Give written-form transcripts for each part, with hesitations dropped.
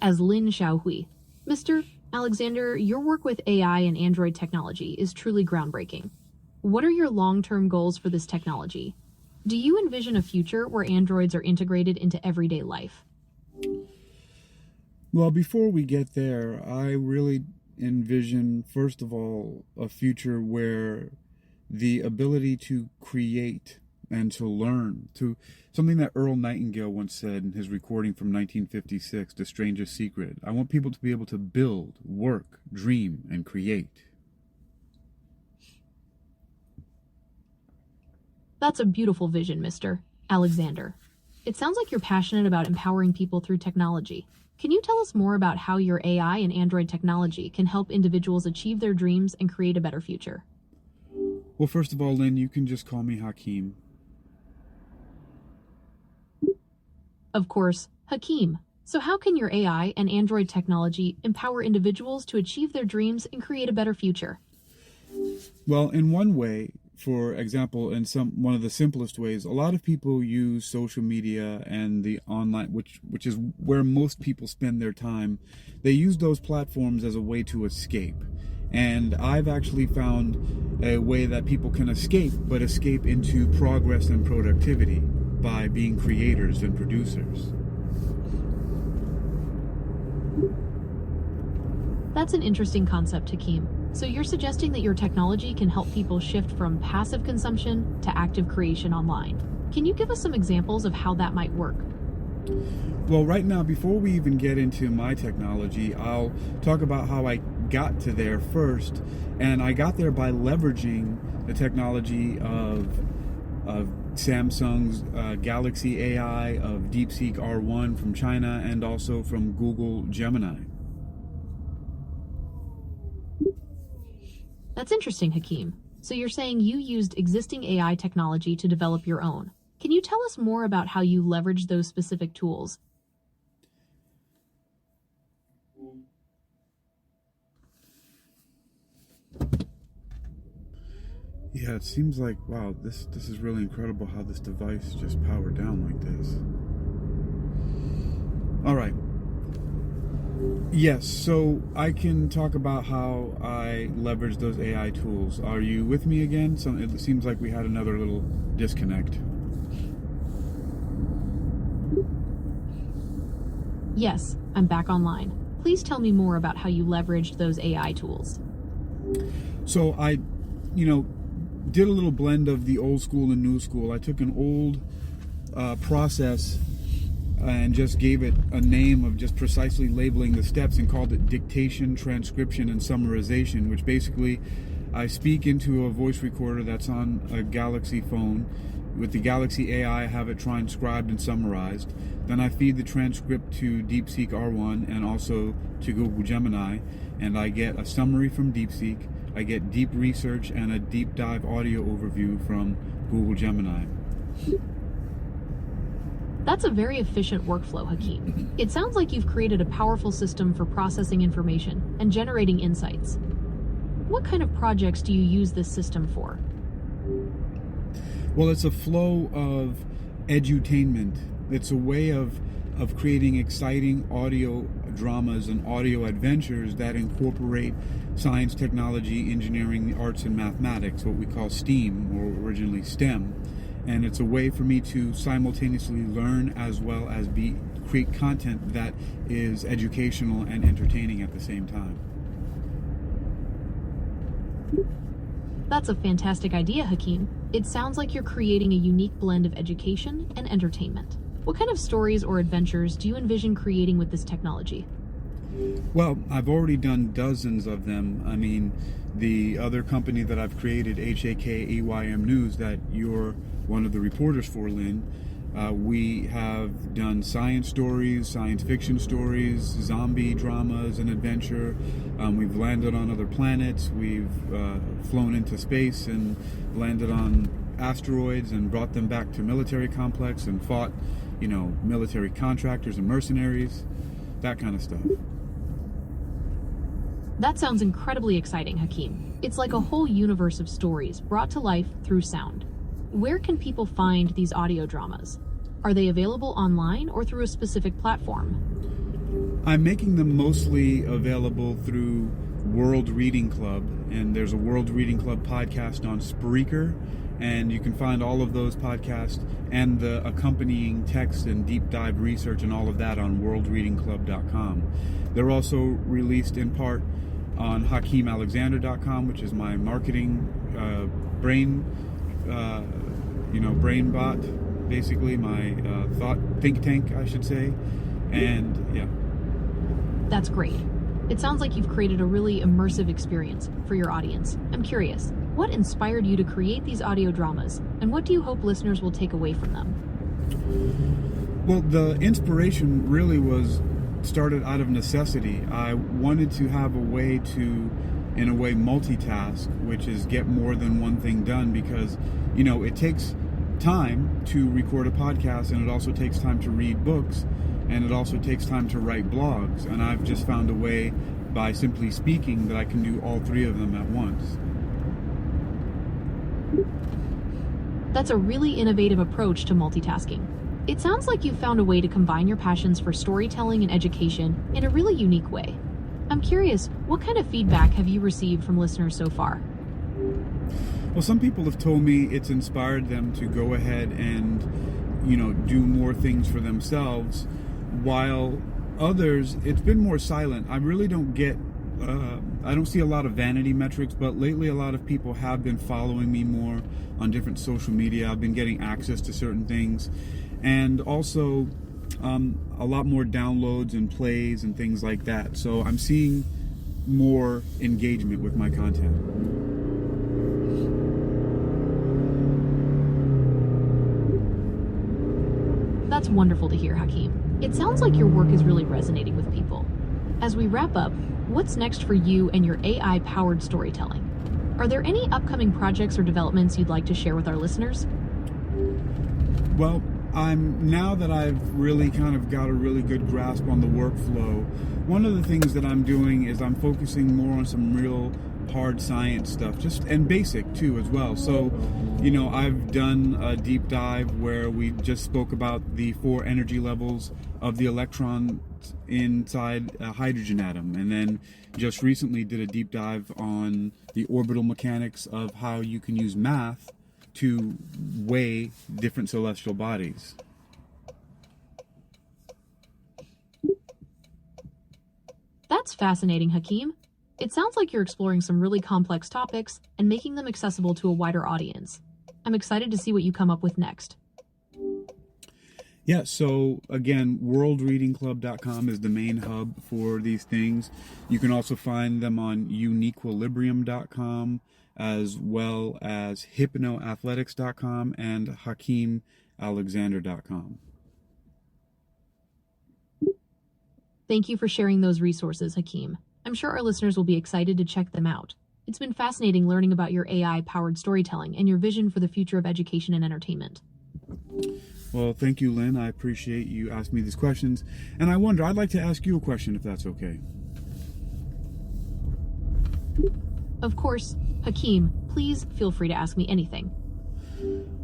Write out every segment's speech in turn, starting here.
as Lin Xiaohui. Mr. Alexander, your work with AI and Android technology is truly groundbreaking. What are your long-term goals for this technology? Do you envision a future where androids are integrated into everyday life? Well, before we get there, I really envision, first of all, a future where the ability to create and to learn, to something that Earl Nightingale once said in his recording from 1956, The Strangest Secret. I want people to be able to build, work, dream, and create. That's a beautiful vision, Mr. Alexander. It sounds like you're passionate about empowering people through technology. Can you tell us more about how your AI and Android technology can help individuals achieve their dreams and create a better future? Well, first of all, Lynn, you can just call me Hakeem. Of course, Hakeem. So how can your AI and Android technology empower individuals to achieve their dreams and create a better future? Well, in one way, for example, in one of the simplest ways, a lot of people use social media and the online, which is where most people spend their time. They use those platforms as a way to escape. And I've actually found a way that people can escape, but escape into progress and productivity by being creators and producers. That's an interesting concept, Hakeem. So you're suggesting that your technology can help people shift from passive consumption to active creation online. Can you give us some examples of how that might work? Well, right now, before we even get into my technology, I'll talk about how I got to there first. And I got there by leveraging the technology of Samsung's Galaxy AI, of DeepSeek R1 from China, and also from Google Gemini. That's interesting, Hakeem. So you're saying you used existing AI technology to develop your own. Can you tell us more about how you leveraged those specific tools? Yeah, it seems like, wow, this is really incredible how this device just powered down like this. All right. Yes, so I can talk about how I leverage those AI tools. Are you with me again? It seems like we had another little disconnect. Yes, I'm back online. Please tell me more about how you leveraged those AI tools. So I, did a little blend of the old school and new school. I took an old process and just gave it a name of just precisely labeling the steps and called it dictation, transcription, and summarization, which basically I speak into a voice recorder that's on a Galaxy phone. With the Galaxy AI, I have it transcribed and summarized. Then I feed the transcript to DeepSeek R1 and also to Google Gemini, and I get a summary from DeepSeek. I get deep research and a deep dive audio overview from Google Gemini. That's a very efficient workflow, Hakeem. It sounds like you've created a powerful system for processing information and generating insights. What kind of projects do you use this system for? Well, it's a flow of edutainment. It's a way of creating exciting audio dramas and audio adventures that incorporate science, technology, engineering, the arts, and mathematics, what we call STEAM, or originally STEM. And it's a way for me to simultaneously learn as well as create content that is educational and entertaining at the same time. That's a fantastic idea, Hakeem. It sounds like you're creating a unique blend of education and entertainment. What kind of stories or adventures do you envision creating with this technology? Well, I've already done dozens of them. I mean, the other company that I've created, HAKEYM News, that you're one of the reporters for, Lynn, we have done science stories, science fiction stories, zombie dramas and adventure. We've landed on other planets. We've flown into space and landed on asteroids and brought them back to military complex and fought, military contractors and mercenaries, that kind of stuff. That sounds incredibly exciting, Hakeem. It's like a whole universe of stories brought to life through sound. Where can people find these audio dramas? Are they available online or through a specific platform? I'm making them mostly available through World Reading Club, and there's a World Reading Club podcast on Spreaker, and you can find all of those podcasts and the accompanying text and deep dive research and all of that on worldreadingclub.com. They're also released in part on HakeemAlexander.com, which is my marketing brain bot, basically my thought think tank, I should say. And yeah. That's great. It sounds like you've created a really immersive experience for your audience. I'm curious, what inspired you to create these audio dramas, and what do you hope listeners will take away from them? Well, the inspiration really started out of necessity. I wanted to have a way to, in a way, multitask, which is get more than one thing done, because, it takes time to record a podcast, and it also takes time to read books, and it also takes time to write blogs. And I've just found a way, by simply speaking, that I can do all three of them at once. That's a really innovative approach to multitasking. It sounds like you've found a way to combine your passions for storytelling and education in a really unique way. I'm curious, what kind of feedback have you received from listeners so far? Well, some people have told me it's inspired them to go ahead and, do more things for themselves, while others, it's been more silent. I really don't get, I don't see a lot of vanity metrics, but lately a lot of people have been following me more on different social media. I've been getting access to certain things, and also a lot more downloads and plays and things like that. So I'm seeing more engagement with my content. That's wonderful to hear, Hakeem. It sounds like your work is really resonating with people. As we wrap up, what's next for you and your AI-powered storytelling? Are there any upcoming projects or developments you'd like to share with our listeners? Well, now that I've really kind of got a really good grasp on the workflow, one of the things that I'm doing is I'm focusing more on some real hard science stuff, and basic too as well. So, I've done a deep dive where we just spoke about the 4 energy levels of the electron inside a hydrogen atom, and then just recently did a deep dive on the orbital mechanics of how you can use math to weigh different celestial bodies. That's fascinating, Hakeem. It sounds like you're exploring some really complex topics and making them accessible to a wider audience. I'm excited to see what you come up with next. Yeah, so again, worldreadingclub.com is the main hub for these things. You can also find them on uniquilibrium.com, as well as hypnoathletics.com and HakeemAlexander.com. Thank you for sharing those resources, Hakeem. I'm sure our listeners will be excited to check them out. It's been fascinating learning about your AI-powered storytelling and your vision for the future of education and entertainment. Well, thank you, Lynn. I appreciate you asking me these questions. And I'd like to ask you a question, if that's okay. Of course. Hakeem, please feel free to ask me anything.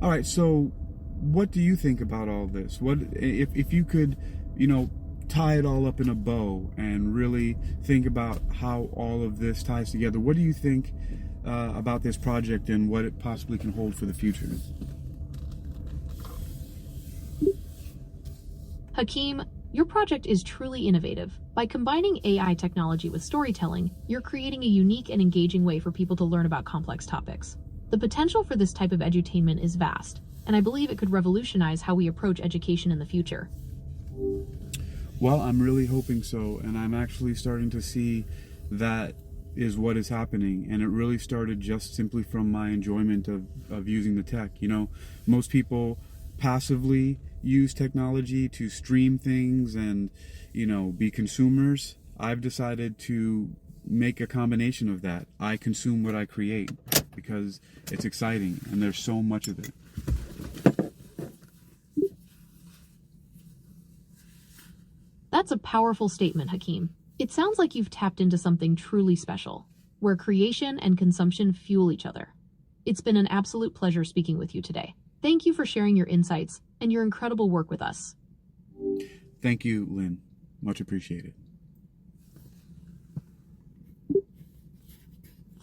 All right, so what do you think about all this? What if you could, tie it all up in a bow and really think about how all of this ties together? What do you think about this project and what it possibly can hold for the future? Hakeem, your project is truly innovative. By combining AI technology with storytelling, you're creating a unique and engaging way for people to learn about complex topics. The potential for this type of edutainment is vast, and I believe it could revolutionize how we approach education in the future. Well, I'm really hoping so, and I'm actually starting to see that is what is happening, and it really started just simply from my enjoyment of using the tech. Most people passively use technology to stream things and, be consumers. I've decided to make a combination of that. I consume what I create because it's exciting and there's so much of it. That's a powerful statement, Hakeem. It sounds like you've tapped into something truly special, where creation and consumption fuel each other. It's been an absolute pleasure speaking with you today. Thank you for sharing your insights and your incredible work with us. Thank you, Lynn. Much appreciated.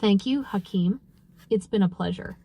Thank you, Hakeem. It's been a pleasure.